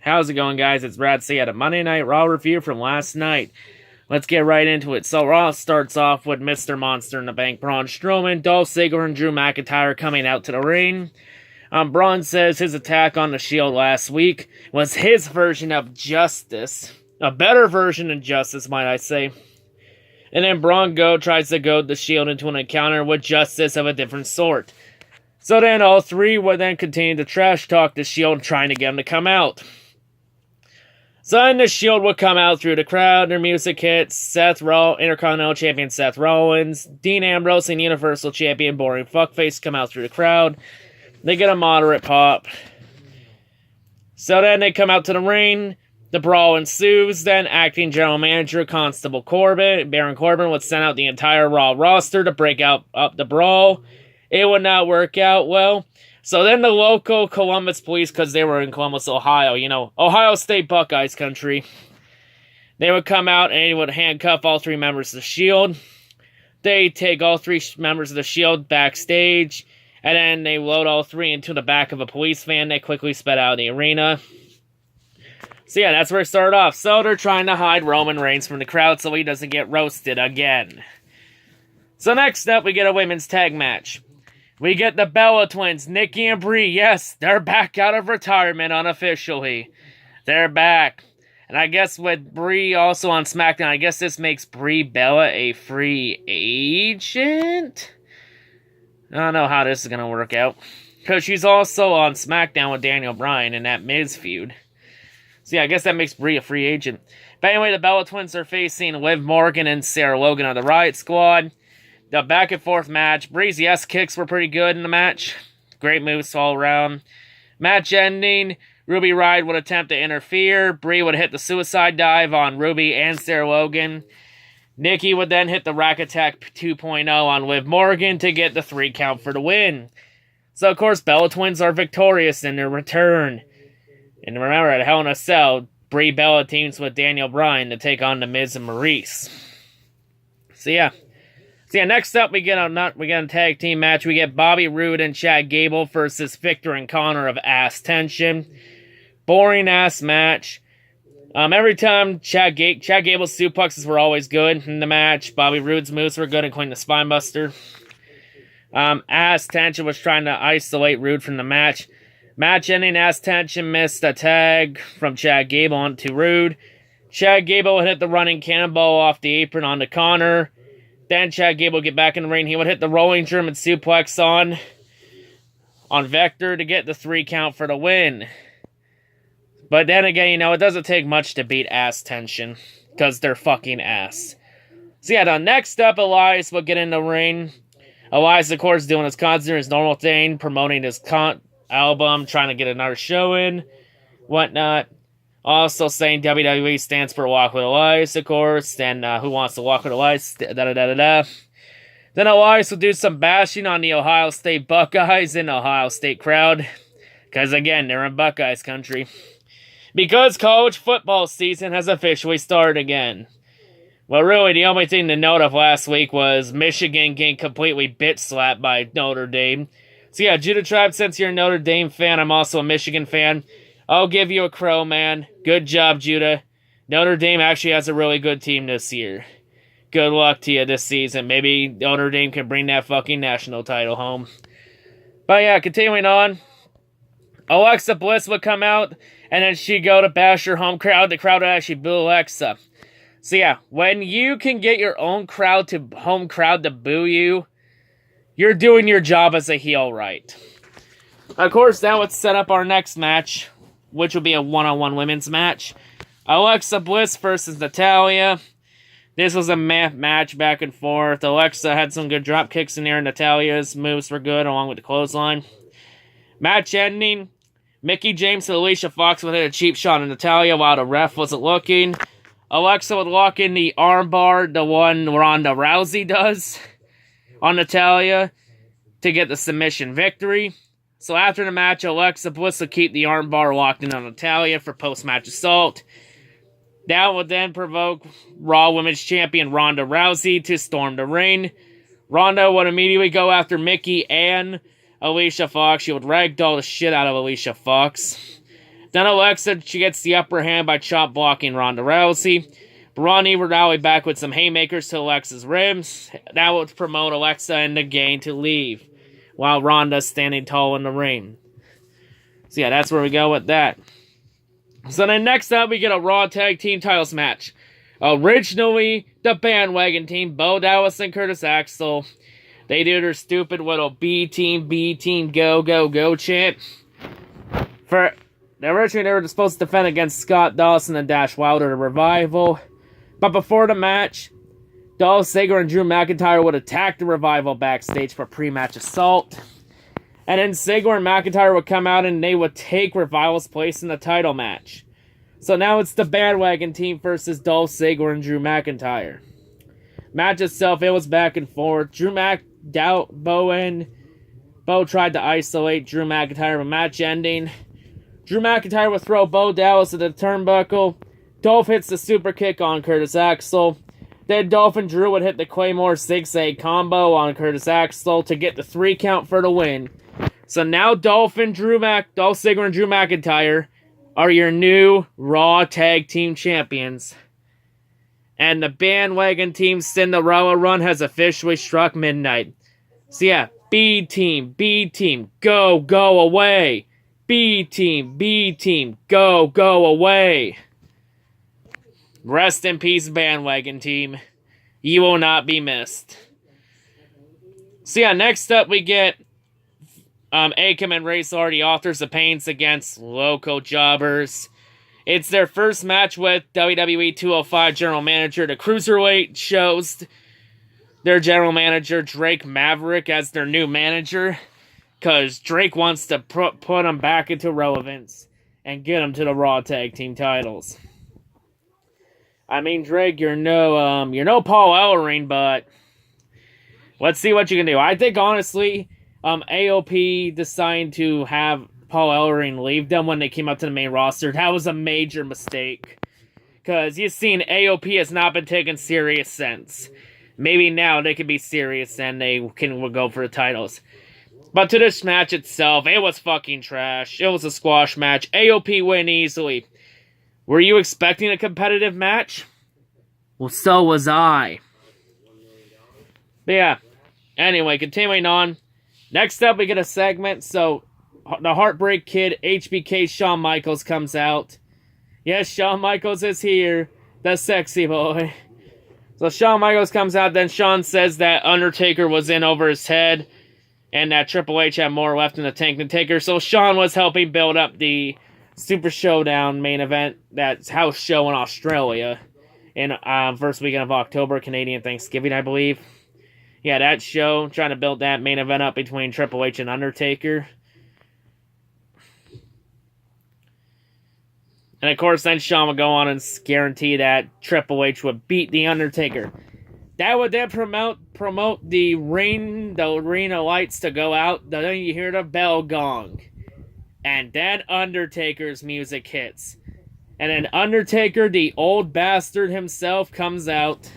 How's it going, guys? It's Brad C at a Monday Night Raw review from last night. Let's get right into it. So Raw starts off with Mr. Monster in the Bank, Braun Strowman, Dolph Ziggler, and Drew McIntyre coming out to the ring. Braun says his attack on the Shield last week was his version of justice. A better version of justice, might I say. And then Braun tries to goad the Shield into an encounter with justice of a different sort. So then all three would then continue to trash talk the Shield, trying to get him to come out. So then the Shield would come out through the crowd, their music hits, Intercontinental Champion Seth Rollins, Dean Ambrose and Universal Champion Boring Fuckface come out through the crowd. They get a moderate pop. So then they come out to the ring, the brawl ensues, then acting general manager Constable Baron Corbin would send out the entire Raw roster to break up the brawl. It would not work out well. So then the local Columbus police, because they were in Columbus, Ohio, Ohio State Buckeyes country, they would come out and they would handcuff all three members of the Shield. They take all three members of the Shield backstage, and then they load all three into the back of a police van. They quickly sped out of the arena. So yeah, that's where it started off. So they're trying to hide Roman Reigns from the crowd so he doesn't get roasted again. So next up, we get a women's tag match. We get the Bella Twins, Nikki and Brie. Yes, they're back out of retirement unofficially. They're back. And I guess with Brie also on SmackDown, I guess this makes Brie Bella a free agent? I don't know how this is going to work out. Because she's also on SmackDown with Daniel Bryan in that Miz feud. So yeah, I guess that makes Brie a free agent. But anyway, the Bella Twins are facing Liv Morgan and Sarah Logan of the Riot Squad. The back and forth match. Brie's yes kicks were pretty good in the match. Great moves all around. Match ending. Ruby Riott would attempt to interfere. Brie would hit the suicide dive on Ruby and Sarah Logan. Nikki would then hit the Rack Attack 2.0 on Liv Morgan to get the 3 count for the win. So of course Bella Twins are victorious in their return. And remember, at Hell in a Cell, Brie Bella teams with Daniel Bryan to take on The Miz and Maurice. So yeah, next up we get a tag team match. We get Bobby Roode and Chad Gable versus Victor and Connor of Ass Tension. Boring ass match. Every time Chad Gable's suplexes were always good in the match. Bobby Roode's moves were good, including the Spinebuster. Ass Tension was trying to isolate Roode from the match. Match ending, Ass Tension missed a tag from Chad Gable onto Roode. Chad Gable would hit the running cannonball off the apron onto Connor. Then Chad Gable would get back in the ring. He would hit the rolling German suplex on Victor to get the 3 count for the win. But then again, it doesn't take much to beat Ass Tension, because they're fucking ass. So yeah, the next up, Elias will get in the ring. Elias, of course, doing his concert, his normal thing, promoting his album, trying to get another show in, whatnot. Also saying WWE stands for Walk with Elias, of course, and who wants to walk with Elias, da-da-da-da-da. Then Elias will do some bashing on the Ohio State Buckeyes in the Ohio State crowd, because again, they're in Buckeyes country. Because college football season has officially started again. Well, really, the only thing to note of last week was Michigan getting completely bitch-slapped by Notre Dame. So yeah, Judah Tribe, since you're a Notre Dame fan, I'm also a Michigan fan. I'll give you a crow, man. Good job, Judah. Notre Dame actually has a really good team this year. Good luck to you this season. Maybe Notre Dame can bring that fucking national title home. But yeah, continuing on. Alexa Bliss would come out, and then she'd go to bash her home crowd. The crowd would actually boo Alexa. So yeah, when you can get your own home crowd to boo you, you're doing your job as a heel right. Of course, that would set up our next match, which will be a one-on-one women's match. Alexa Bliss versus Natalya. This was a match back and forth. Alexa had some good drop kicks in there. Natalya's moves were good, along with the clothesline. Match ending. Mickie James and Alicia Fox would hit a cheap shot on Natalya while the ref wasn't looking. Alexa would lock in the armbar, the one Ronda Rousey does, on Natalya to get the submission victory. So after the match, Alexa Bliss will keep the armbar locked in on Natalya for post-match assault. That would then provoke Raw Women's Champion Ronda Rousey to storm the ring. Ronda would immediately go after Mickie and Alicia Fox. She would ragdoll the shit out of Alicia Fox. Then Alexa, she gets the upper hand by chop blocking Ronda Rousey. Ronnie would rally back with some haymakers to Alexa's ribs. That would promote Alexa and the gang to leave, while Ronda's standing tall in the ring. So yeah, that's where we go with that. So then next up, we get a Raw Tag Team Titles match. Originally, the Bandwagon team, Bo Dallas and Curtis Axel, they do their stupid little B team, go, go, go chant. Originally, they were supposed to defend against Scott Dawson and Dash Wilder, the Revival. But before the match, Dolph Ziggler and Drew McIntyre would attack the Revival backstage for pre-match assault. And then Ziggler and McIntyre would come out and they would take Revival's place in the title match. So now it's the Bandwagon team versus Dolph Ziggler and Drew McIntyre. Match itself, it was back and forth. Bo tried to isolate Drew McIntyre, but match ending. Drew McIntyre would throw Bo Dallas at the turnbuckle. Dolph hits the super kick on Curtis Axel. Then Dolph and Drew would hit the Claymore zigzag combo on Curtis Axel to get the 3 count for the win. So now Dolph Ziggler and Drew McIntyre are your new Raw Tag Team Champions. And the Bandwagon Team's Cinderella run has officially struck midnight. So yeah, B team, go, go away. B team, go, go away. Rest in peace, Bandwagon Team. You will not be missed. So yeah, next up we get Akam and Razor, the authors of Pains, against Local Jobbers. It's their first match with WWE 205 General Manager. The Cruiserweight shows their General Manager, Drake Maverick, as their new manager. Because Drake wants to put them back into relevance and get them to the Raw Tag Team titles. I mean, Drake, you're no Paul Ellering, but let's see what you can do. I think, honestly, AOP deciding to have Paul Ellering leave them when they came up to the main roster, that was a major mistake. Because you've seen AOP has not been taken serious since. Maybe now they can be serious and they will go for the titles. But to this match itself, it was fucking trash. It was a squash match. AOP win easily. Were you expecting a competitive match? Well, so was I. But yeah. Anyway, continuing on. Next up, we get a segment. So, the Heartbreak Kid, HBK Shawn Michaels, comes out. Yes, Shawn Michaels is here. The sexy boy. So, Shawn Michaels comes out. Then Shawn says that Undertaker was in over his head. And that Triple H had more left in the tank than Taker. So, Shawn was helping build up the Super Showdown main event, that's house show in Australia in first weekend of October, Canadian Thanksgiving, I believe. Yeah, that show, trying to build that main event up between Triple H and Undertaker. And of course, then Shawn would go on and guarantee that Triple H would beat The Undertaker. That would then promote the arena lights to go out. Then you hear the bell gong. And then Undertaker's music hits. And then Undertaker, the old bastard himself, comes out.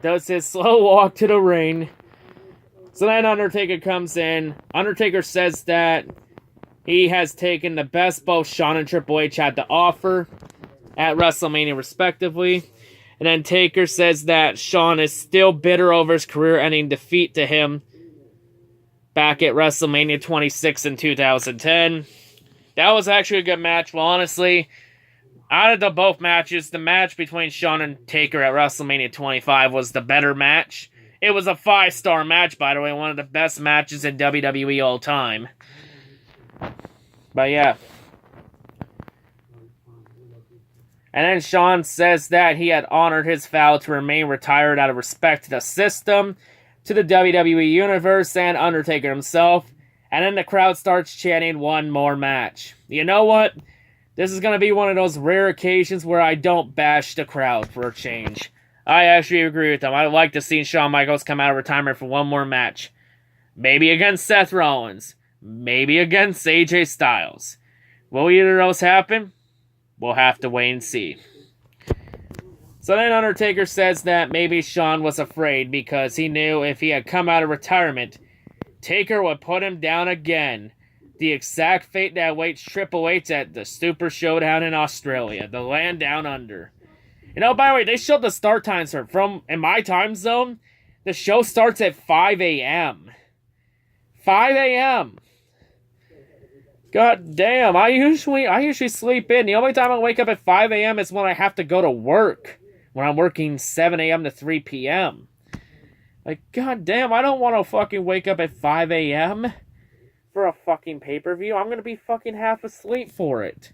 Does his slow walk to the ring. So then Undertaker comes in. Undertaker says that he has taken the best both Shawn and Triple H had to offer at WrestleMania respectively. And then Taker says that Shawn is still bitter over his career-ending defeat to him back at WrestleMania 26 in 2010. That was actually a good match. Well, honestly, out of the both matches, the match between Shawn and Taker at WrestleMania 25 was the better match. It was a 5-star match, by the way, one of the best matches in WWE all time. But yeah. And then Shawn says that he had honored his vow to remain retired out of respect to the system, to the WWE Universe, and Undertaker himself. And then the crowd starts chanting one more match. You know what? This is going to be one of those rare occasions where I don't bash the crowd for a change. I actually agree with them. I'd like to see Shawn Michaels come out of retirement for one more match. Maybe against Seth Rollins. Maybe against AJ Styles. Will either of those happen? We'll have to wait and see. So then Undertaker says that maybe Shawn was afraid because he knew if he had come out of retirement, Taker would put him down again the exact fate that awaits Triple H at the Super Showdown in Australia, the land down under. You know, by the way, they showed the start times from in my time zone. The show starts at 5 a.m. 5 a.m. God damn, I usually sleep in. The only time I wake up at 5 a.m. is when I have to go to work. When I'm working 7 a.m. to 3 p.m. Like, god damn, I don't want to fucking wake up at 5 a.m. for a fucking pay-per-view. I'm gonna be fucking half asleep for it.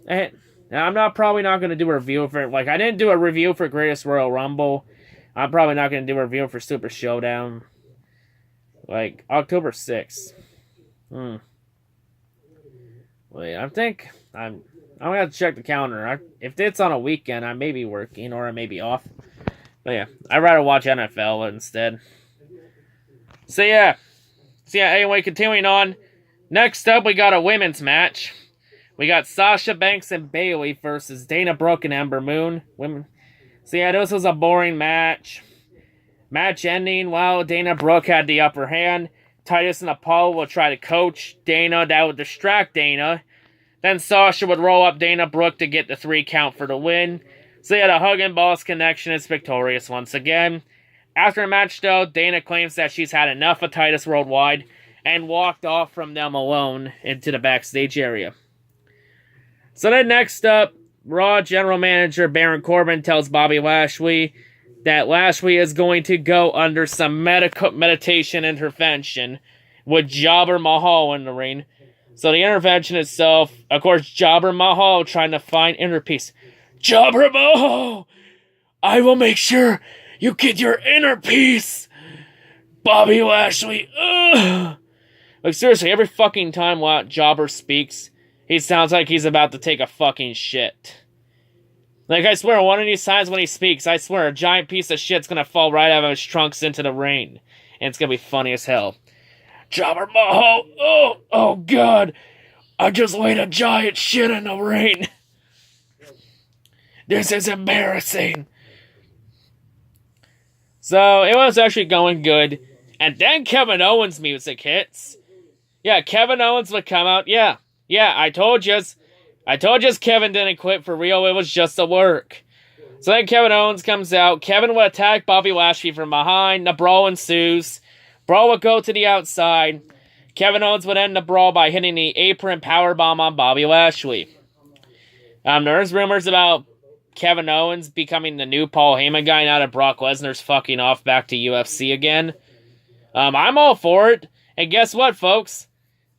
And I'm probably not gonna do a review for it. Like, I didn't do a review for Greatest Royal Rumble. I'm probably not gonna do a review for Super Showdown. Like, October 6th. Wait, I'm gonna have to check the calendar. If it's on a weekend, I may be working or I may be off. But yeah, I'd rather watch NFL instead. So yeah, anyway, continuing on. Next up, we got a women's match. We got Sasha Banks and Bayley versus Dana Brooke and Ember Moon. So yeah, this was a boring match. Match ending while Dana Brooke had the upper hand. Titus and Apollo will try to coach Dana. That would distract Dana. Then Sasha would roll up Dana Brooke to get the 3 count for the win. So yeah, the Hug and Boss connection is victorious once again. After the match though, Dana claims that she's had enough of Titus Worldwide and walked off from them alone into the backstage area. So then next up, Raw General Manager Baron Corbin tells Bobby Lashley that Lashley is going to go under some meditation intervention with Jobber Mahal in the ring. So the intervention itself, of course, Jobber Mahal trying to find inner peace. Jobber Mahal! I will make sure you get your inner peace! Bobby Lashley, ugh! Like, seriously, every fucking time Jobber speaks, he sounds like he's about to take a fucking shit. Like, I swear, one of these times when he speaks, I swear, a giant piece of shit's gonna fall right out of his trunks into the rain. And it's gonna be funny as hell. Jobber Mahal, oh god, I just laid a giant shit in the rain. This is embarrassing. So, it was actually going good. And then Kevin Owens' music hits. Yeah, Kevin Owens would come out. Yeah, I told yous Kevin didn't quit for real. It was just a work. So then Kevin Owens comes out. Kevin would attack Bobby Lashley from behind. The brawl ensues. Brawl would go to the outside. Kevin Owens would end the brawl by hitting the apron powerbomb on Bobby Lashley. There's rumors about Kevin Owens becoming the new Paul Heyman guy now that Brock Lesnar's fucking off back to UFC again. I'm all for it. And guess what, folks?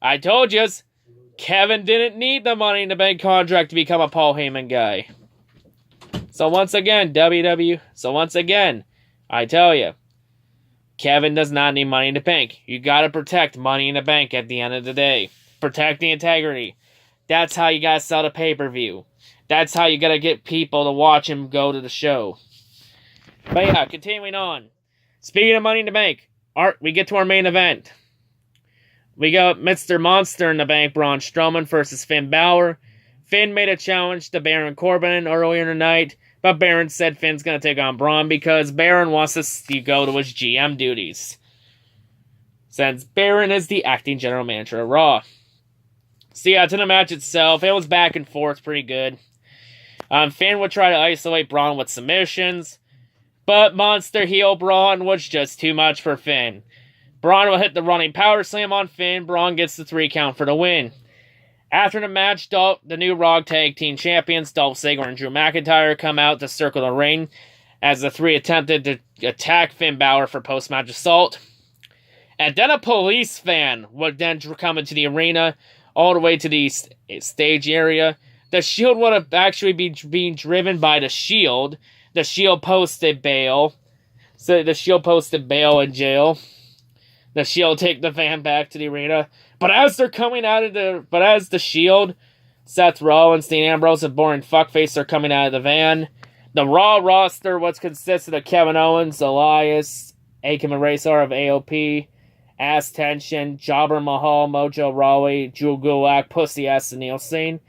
I told yous, Kevin didn't need the Money in the Bank contract to become a Paul Heyman guy. So once again, I tell you, Kevin does not need Money in the Bank. You gotta protect Money in the Bank at the end of the day. Protect the integrity. That's how you gotta sell the pay-per-view. That's how you gotta get people to watch him go to the show. But yeah, continuing on. Speaking of Money in the Bank, we get to our main event. We got Mr. Monster in the Bank, Braun Strowman versus Finn Balor. Finn made a challenge to Baron Corbin earlier in the night, but Baron said Finn's going to take on Braun because Baron wants to go to his GM duties, since Baron is the acting general manager of Raw. So yeah, to the match itself, it was back and forth pretty good. Finn would try to isolate Braun with submissions, but Monster heel Braun was just too much for Finn. Braun will hit the running power slam on Finn. Braun gets the 3 count for the win. After the match, the new Raw Tag Team Champions, Dolph Ziggler and Drew McIntyre, come out to circle the ring as the 3 attempted to attack Finn Balor for post-match assault. And then a police van would then come into the arena all the way to the stage area. The Shield would have actually been being driven by the Shield. The Shield posted bail. So the Shield posted bail in jail. The Shield take the van back to the arena. But as the Shield, Seth Rollins, Dean Ambrose, and boring fuckface are coming out of the van. The Raw roster was consisted of Kevin Owens, Elias, Akam Razor of AOP, Ass Tension, Jobber Mahal, Mojo Rawley, Drew Gulak, Pussy Ass and Nielsen,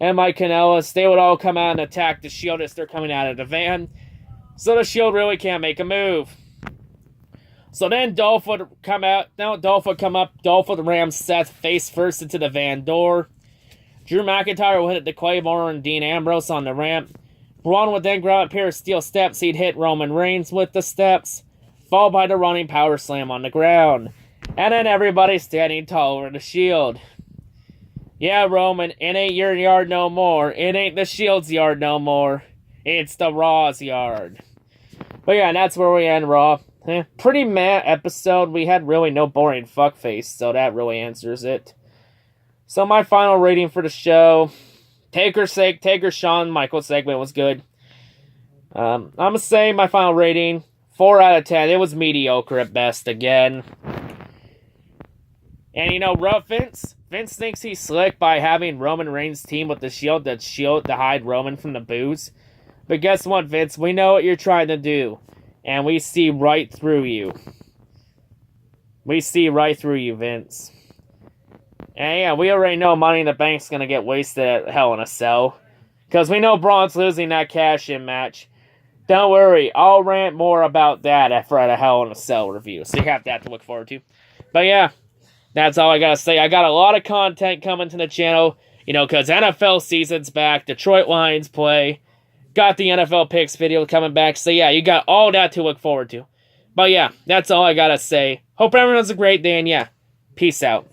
and Mike Kanellis. They would all come out and attack the Shield as they're coming out of the van. So the Shield really can't make a move. So then Dolph would come out. No, Dolph would come up. Dolph would ram Seth face first into the van door. Drew McIntyre would hit the Claymore and Dean Ambrose on the ramp. Braun would then grab a pair of steel steps. He'd hit Roman Reigns with the steps, followed by the running power slam on the ground. And then everybody standing tall over the Shield. Yeah, Roman, it ain't your yard no more. It ain't the Shield's yard no more. It's the Raw's yard. But yeah, that's where we end Raw. Pretty meh episode. We had really no boring fuckface, so that really answers it. So my final rating for the show, Taker Shawn Michaels segment was good. I'm going to say my final rating, 4 out of 10. It was mediocre at best again. And you know, Vince thinks he's slick by having Roman Reigns team with the Shield to hide Roman from the boos. But guess what, Vince? We know what you're trying to do. And we see right through you. We see right through you, Vince. And yeah, we already know Money in the Bank's going to get wasted at Hell in a Cell. Because we know Braun's losing that cash-in match. Don't worry, I'll rant more about that after a Hell in a Cell review. So you have that to look forward to. But yeah, that's all I got to say. I got a lot of content coming to the channel. You know, because NFL season's back. Detroit Lions play. Got the NFL picks video coming back. So yeah, you got all that to look forward to. But yeah, that's all I got to say. Hope everyone has a great day. And yeah, peace out.